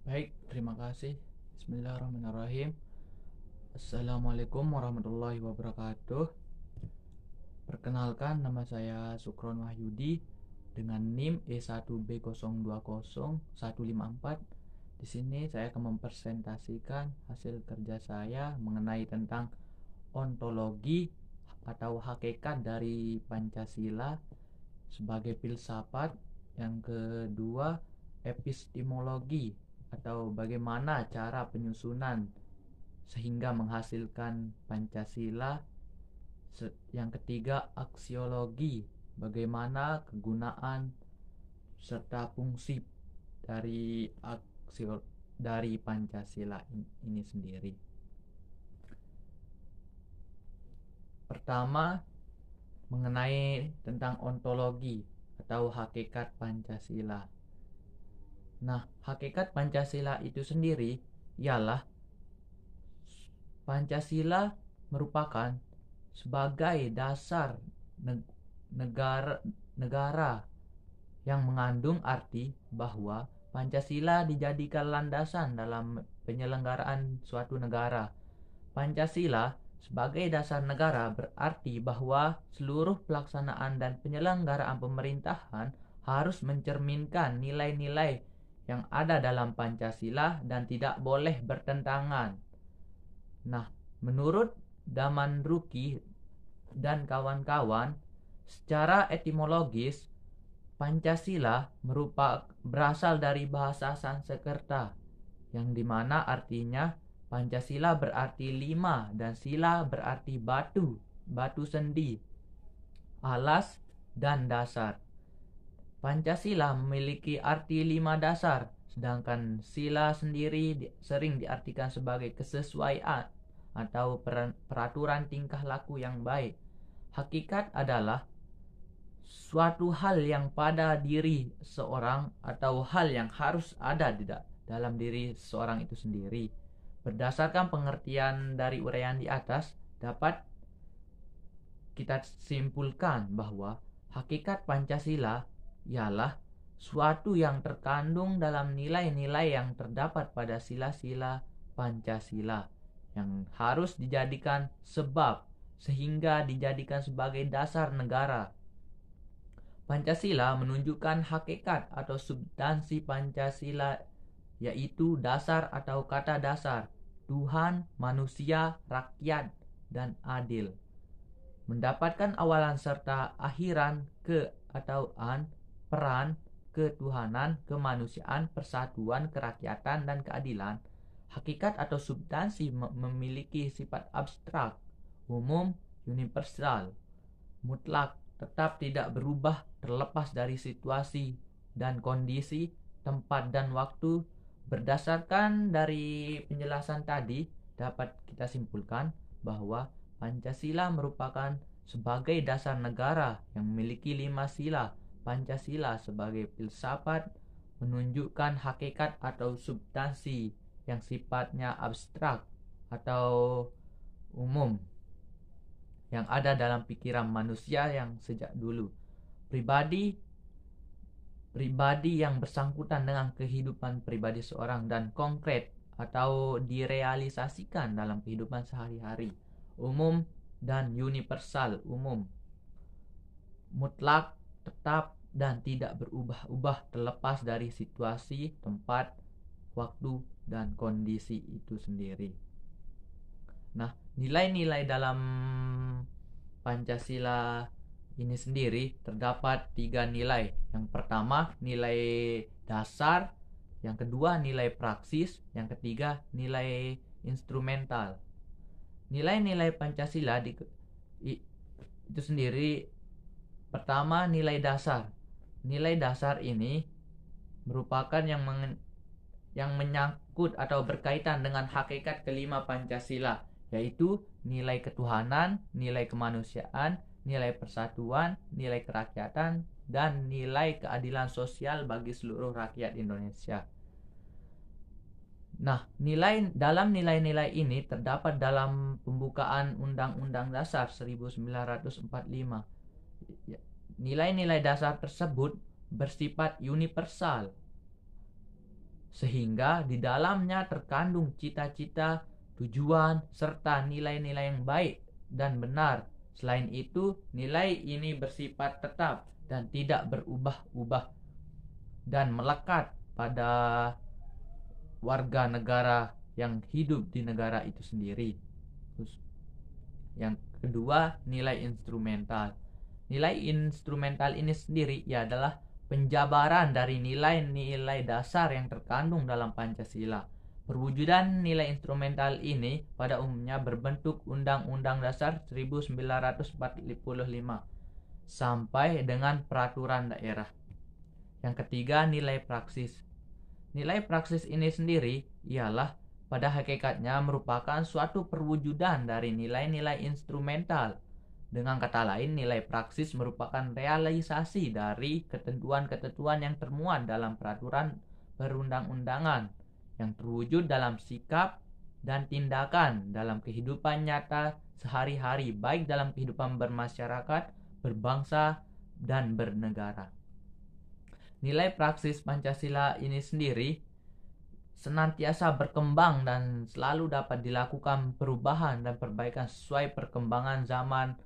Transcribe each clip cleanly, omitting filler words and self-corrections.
Baik, terima kasih. Bismillahirrahmanirrahim. Assalamualaikum warahmatullahi wabarakatuh. Perkenalkan, nama saya Sukron Wahyudi dengan NIM E1B020154. Di sini saya akan mempresentasikan hasil kerja saya mengenai tentang ontologi atau hakikat dari Pancasila sebagai filsafat. Yang kedua, epistemologi atau bagaimana cara penyusunan sehingga menghasilkan Pancasila. Yang ketiga, aksiologi, bagaimana kegunaan serta fungsi dari Pancasila ini sendiri. Pertama, mengenai tentang ontologi atau hakikat Pancasila. Nah, hakikat Pancasila itu sendiri ialah Pancasila merupakan sebagai dasar negara yang mengandung arti bahwa Pancasila dijadikan landasan dalam penyelenggaraan suatu negara. Pancasila sebagai dasar negara berarti bahwa seluruh pelaksanaan dan penyelenggaraan pemerintahan harus mencerminkan nilai-nilai yang ada dalam Pancasila dan tidak boleh bertentangan. Nah, menurut Daman Ruki dan kawan-kawan, secara etimologis Pancasila berasal dari bahasa Sanskerta, yang dimana artinya Pancasila berarti 5 dan sila berarti batu sendi, alas, dan dasar. Pancasila memiliki arti 5 dasar, sedangkan sila sendiri sering diartikan sebagai kesesuaian atau peraturan tingkah laku yang baik. Hakikat adalah suatu hal yang pada diri seorang atau hal yang harus ada dalam diri seorang itu sendiri. Berdasarkan pengertian dari uraian di atas, dapat kita simpulkan bahwa hakikat Pancasila ialah suatu yang terkandung dalam nilai-nilai yang terdapat pada sila-sila Pancasila yang harus dijadikan sebab sehingga dijadikan sebagai dasar negara. Pancasila menunjukkan hakikat atau substansi Pancasila, yaitu dasar atau kata dasar Tuhan, manusia, rakyat, dan adil. Mendapatkan awalan serta akhiran ke atau peran ketuhanan, kemanusiaan, persatuan, kerakyatan, dan keadilan. Hakikat atau substansi memiliki sifat abstrak, umum, universal, mutlak, tetap tidak berubah terlepas dari situasi dan kondisi, tempat, dan waktu. Berdasarkan dari penjelasan tadi, dapat kita simpulkan bahwa Pancasila merupakan sebagai dasar negara yang memiliki 5 sila. Pancasila sebagai filsafat menunjukkan hakikat atau substansi yang sifatnya abstrak atau umum yang ada dalam pikiran manusia yang sejak dulu. Pribadi yang bersangkutan dengan kehidupan pribadi seorang dan konkret atau direalisasikan dalam kehidupan sehari-hari. Umum dan universal, umum, mutlak, tetap, dan tidak berubah-ubah terlepas dari situasi, tempat, waktu, dan kondisi itu sendiri. Nah, nilai-nilai dalam Pancasila ini sendiri terdapat 3 nilai. Yang pertama, nilai dasar. Yang kedua, nilai praksis. Yang ketiga, nilai instrumental. Nilai-nilai Pancasila itu sendiri, pertama, nilai dasar. Nilai dasar ini merupakan yang menyangkut atau berkaitan dengan hakikat kelima Pancasila, yaitu nilai ketuhanan, nilai kemanusiaan, nilai persatuan, nilai kerakyatan, dan nilai keadilan sosial bagi seluruh rakyat Indonesia. Nah, dalam nilai-nilai ini terdapat dalam pembukaan Undang-Undang Dasar 1945. Nilai-nilai dasar tersebut bersifat universal sehingga di dalamnya terkandung cita-cita, tujuan, serta nilai-nilai yang baik dan benar. Selain itu, nilai ini bersifat tetap dan tidak berubah-ubah dan melekat pada warga negara yang hidup di negara itu sendiri. Yang kedua, nilai instrumental. Nilai instrumental ini sendiri adalah penjabaran dari nilai-nilai dasar yang terkandung dalam Pancasila. Perwujudan nilai instrumental ini pada umumnya berbentuk Undang-Undang Dasar 1945 sampai dengan peraturan daerah. Yang ketiga, nilai praksis. Nilai praksis ini sendiri ialah pada hakikatnya merupakan suatu perwujudan dari nilai-nilai instrumental. Dengan kata lain, nilai praksis merupakan realisasi dari ketentuan-ketentuan yang termuat dalam peraturan perundang-undangan yang terwujud dalam sikap dan tindakan dalam kehidupan nyata sehari-hari, baik dalam kehidupan bermasyarakat, berbangsa, dan bernegara. Nilai praksis Pancasila ini sendiri senantiasa berkembang dan selalu dapat dilakukan perubahan dan perbaikan sesuai perkembangan zaman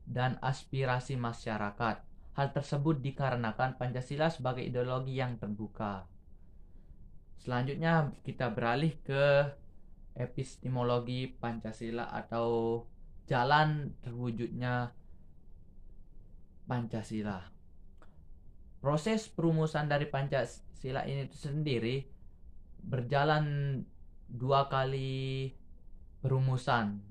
dan aspirasi masyarakat. Hal tersebut dikarenakan Pancasila sebagai ideologi yang terbuka. Selanjutnya kita beralih ke epistemologi Pancasila atau jalan terwujudnya Pancasila. Proses perumusan dari Pancasila ini sendiri berjalan 2 kali perumusan.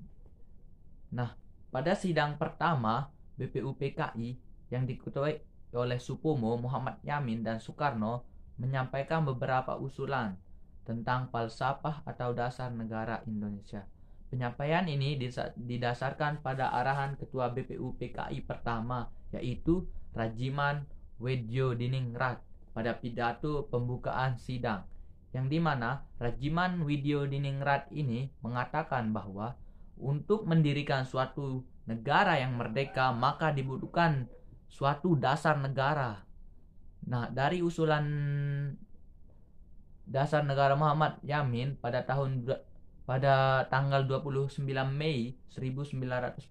Nah, pada sidang pertama BPUPKI yang diketuai oleh Supomo, Muhammad Yamin, dan Soekarno menyampaikan beberapa usulan tentang falsafah atau dasar negara Indonesia. Penyampaian ini didasarkan pada arahan Ketua BPUPKI pertama, yaitu Rajiman Widyodiningrat pada pidato pembukaan sidang, yang dimana Rajiman Widyodiningrat ini mengatakan bahwa untuk mendirikan suatu negara yang merdeka maka dibutuhkan suatu dasar negara. Nah, dari usulan dasar negara Muhammad Yamin pada tanggal 29 Mei 1945,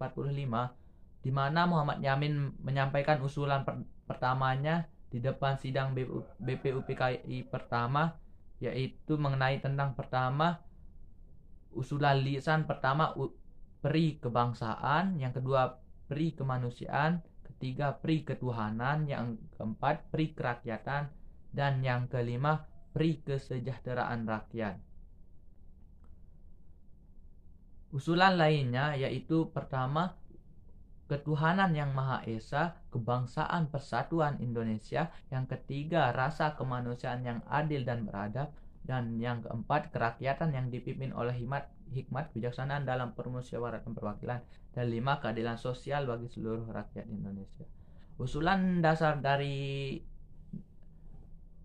di mana Muhammad Yamin menyampaikan usulan pertamanya di depan sidang BPUPKI pertama, yaitu mengenai tentang pertama usulan lisan pertama peri kebangsaan, yang kedua peri kemanusiaan, ketiga peri ketuhanan, yang keempat peri kerakyatan, dan yang kelima peri kesejahteraan rakyat. Usulan lainnya yaitu pertama ketuhanan yang Maha Esa, kebangsaan persatuan Indonesia, yang ketiga rasa kemanusiaan yang adil dan beradab, dan yang keempat kerakyatan yang dipimpin oleh hikmat kebijaksanaan dalam permusyawaratan perwakilan, dan 5 keadilan sosial bagi seluruh rakyat Indonesia. Usulan dasar dari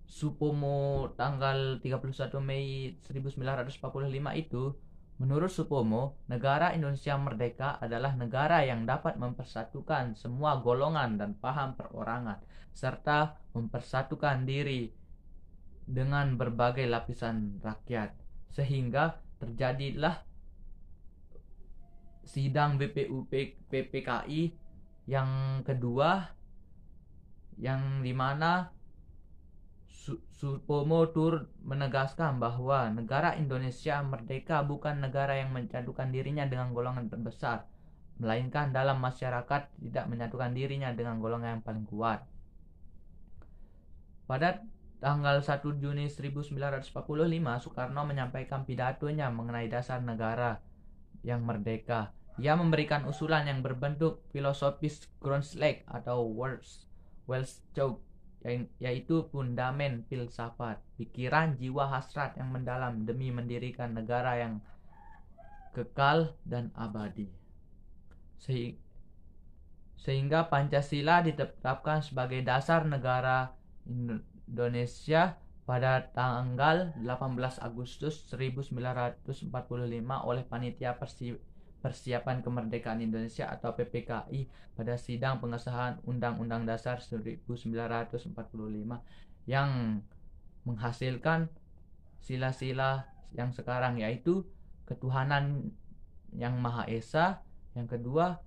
Supomo tanggal 31 Mei 1945 itu, menurut Supomo, negara Indonesia merdeka adalah negara yang dapat mempersatukan semua golongan dan paham perorangan, serta mempersatukan diri dengan berbagai lapisan rakyat, sehingga terjadilah sidang BPUPKI yang kedua, yang dimana Supomo turut menegaskan bahwa negara Indonesia merdeka bukan negara yang menyatukan dirinya dengan golongan terbesar, melainkan dalam masyarakat tidak menyatukan dirinya dengan golongan yang paling kuat. Pada tanggal 1 Juni 1945, Soekarno menyampaikan pidatonya mengenai dasar negara yang merdeka. Ia memberikan usulan yang berbentuk filosofis Grundslag atau Welschow, yaitu fundamen filsafat, pikiran, jiwa, hasrat yang mendalam demi mendirikan negara yang kekal dan abadi. Sehingga Pancasila ditetapkan sebagai dasar negara Indonesia pada tanggal 18 Agustus 1945 oleh Panitia Persiapan Kemerdekaan Indonesia atau PPKI pada sidang pengesahan Undang-Undang Dasar 1945 yang menghasilkan sila-sila yang sekarang, yaitu ketuhanan yang Maha Esa, yang kedua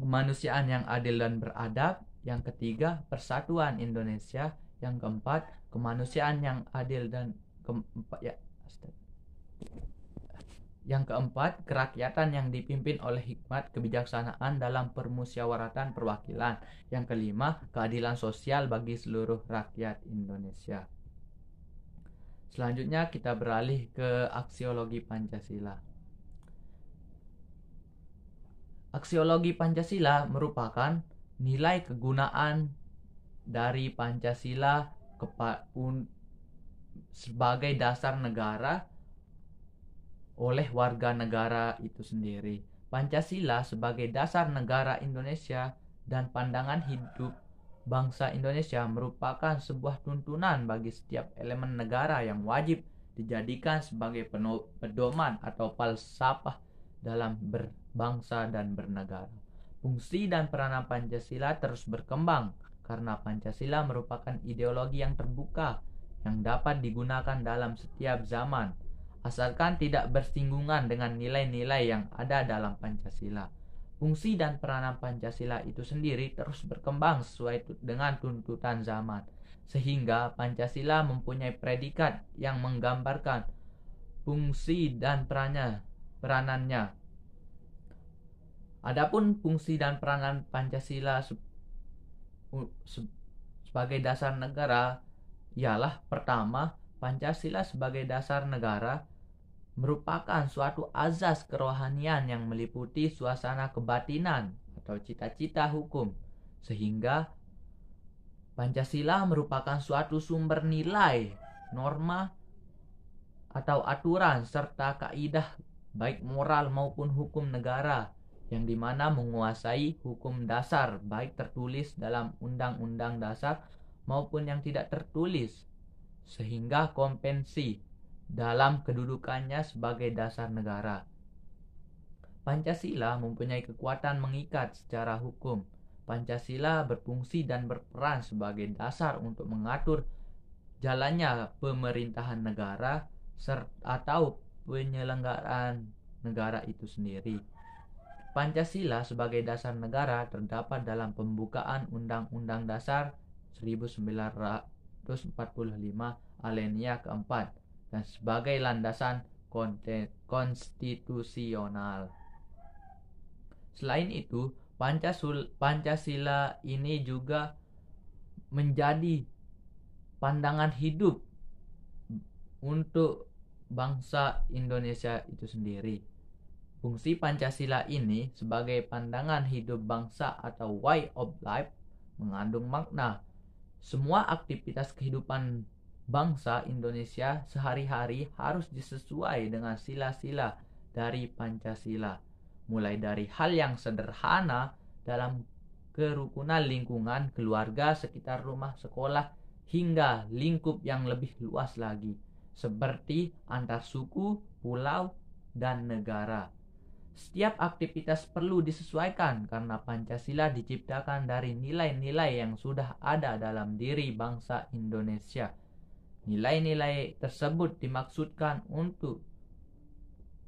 kemanusiaan yang adil dan beradab, yang ketiga persatuan Indonesia, yang keempat kemanusiaan yang adil dan yang keempat kerakyatan yang dipimpin oleh hikmat kebijaksanaan dalam permusyawaratan perwakilan, yang kelima keadilan sosial bagi seluruh rakyat Indonesia. Selanjutnya kita beralih ke aksiologi Pancasila. Aksiologi Pancasila merupakan nilai kegunaan dari Pancasila sebagai dasar negara oleh warga negara itu sendiri. Pancasila sebagai dasar negara Indonesia dan pandangan hidup bangsa Indonesia merupakan sebuah tuntunan bagi setiap elemen negara yang wajib dijadikan sebagai pedoman atau falsafah dalam berbangsa dan bernegara. Fungsi dan peranan Pancasila terus berkembang karena Pancasila merupakan ideologi yang terbuka yang dapat digunakan dalam setiap zaman, asalkan tidak bersinggungan dengan nilai-nilai yang ada dalam Pancasila. Fungsi dan peranan Pancasila itu sendiri terus berkembang sesuai dengan tuntutan zaman, sehingga Pancasila mempunyai predikat yang menggambarkan fungsi dan peranannya. Adapun fungsi dan peranan Pancasila sebagai dasar negara ialah pertama, Pancasila sebagai dasar negara merupakan suatu azas kerohanian yang meliputi suasana kebatinan atau cita-cita hukum, sehingga Pancasila merupakan suatu sumber nilai, norma, atau aturan serta kaidah baik moral maupun hukum negara yang dimana menguasai hukum dasar baik tertulis dalam Undang-Undang Dasar maupun yang tidak tertulis, sehingga kompensi dalam kedudukannya sebagai dasar negara. Pancasila mempunyai kekuatan mengikat secara hukum. Pancasila berfungsi dan berperan sebagai dasar untuk mengatur jalannya pemerintahan negara atau penyelenggaraan negara itu sendiri. Pancasila sebagai dasar negara terdapat dalam pembukaan Undang-Undang Dasar 1945 alinea keempat dan sebagai landasan konstitusional. Selain itu, Pancasila ini juga menjadi pandangan hidup untuk bangsa Indonesia itu sendiri. Fungsi Pancasila ini sebagai pandangan hidup bangsa atau way of life mengandung makna semua aktivitas kehidupan bangsa Indonesia sehari-hari harus disesuai dengan sila-sila dari Pancasila, mulai dari hal yang sederhana dalam kerukunan lingkungan keluarga sekitar rumah sekolah hingga lingkup yang lebih luas lagi seperti antar suku, pulau, dan negara. Setiap aktivitas perlu disesuaikan karena Pancasila diciptakan dari nilai-nilai yang sudah ada dalam diri bangsa Indonesia. Nilai-nilai tersebut dimaksudkan untuk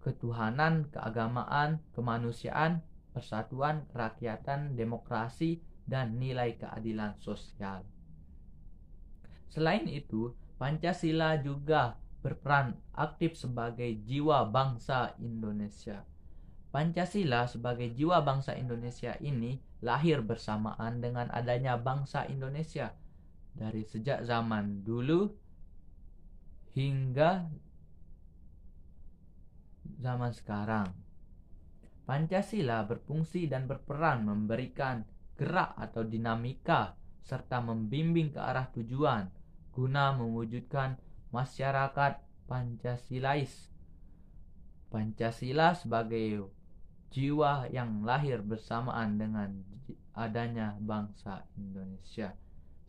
ketuhanan, keagamaan, kemanusiaan, persatuan, kerakyatan, demokrasi, dan nilai keadilan sosial. Selain itu, Pancasila juga berperan aktif sebagai jiwa bangsa Indonesia. Pancasila sebagai jiwa bangsa Indonesia ini lahir bersamaan dengan adanya bangsa Indonesia dari sejak zaman dulu hingga zaman sekarang. Pancasila berfungsi dan berperan memberikan gerak atau dinamika serta membimbing ke arah tujuan guna mewujudkan masyarakat Pancasilais. Pancasila sebagai jiwa yang lahir bersamaan dengan adanya bangsa Indonesia,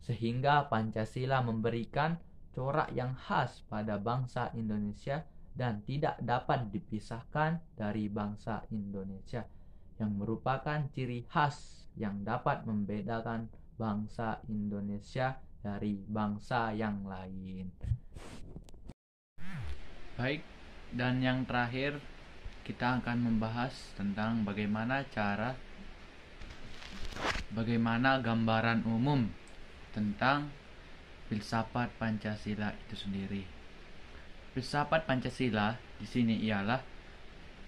sehingga Pancasila memberikan corak yang khas pada bangsa Indonesia dan tidak dapat dipisahkan dari bangsa Indonesia, yang merupakan ciri khas yang dapat membedakan bangsa Indonesia dari bangsa yang lain. Baik, dan yang terakhir kita akan membahas tentang bagaimana gambaran umum tentang filsafat Pancasila itu sendiri. Filsafat Pancasila di sini ialah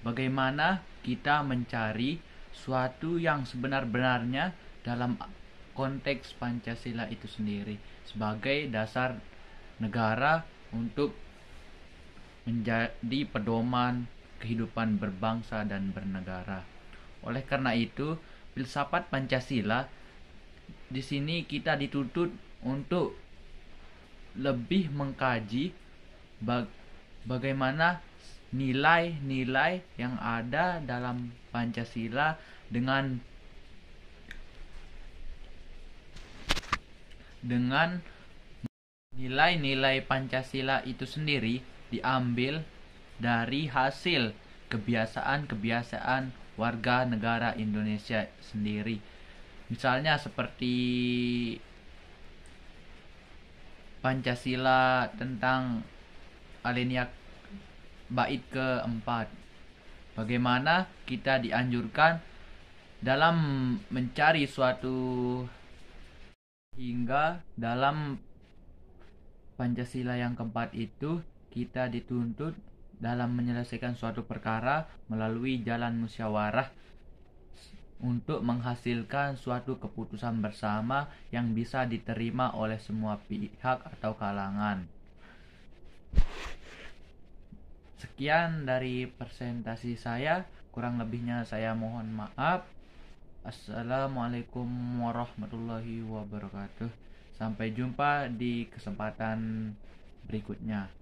bagaimana kita mencari suatu yang sebenar-benarnya dalam konteks Pancasila itu sendiri sebagai dasar negara untuk menjadi pedoman kehidupan berbangsa dan bernegara. Oleh karena itu, filsafat Pancasila di sini kita dituntut untuk lebih mengkaji bagaimana nilai-nilai yang ada dalam Pancasila dengan nilai-nilai Pancasila itu sendiri diambil dari hasil kebiasaan-kebiasaan warga negara Indonesia sendiri. Misalnya seperti Pancasila tentang alinea bait keempat. Bagaimana kita dianjurkan dalam mencari suatu, hingga dalam Pancasila yang keempat itu kita dituntut dalam menyelesaikan suatu perkara melalui jalan musyawarah untuk menghasilkan suatu keputusan bersama yang bisa diterima oleh semua pihak atau kalangan. Sekian dari presentasi saya, kurang lebihnya saya mohon maaf. Assalamualaikum warahmatullahi wabarakatuh. Sampai jumpa di kesempatan berikutnya.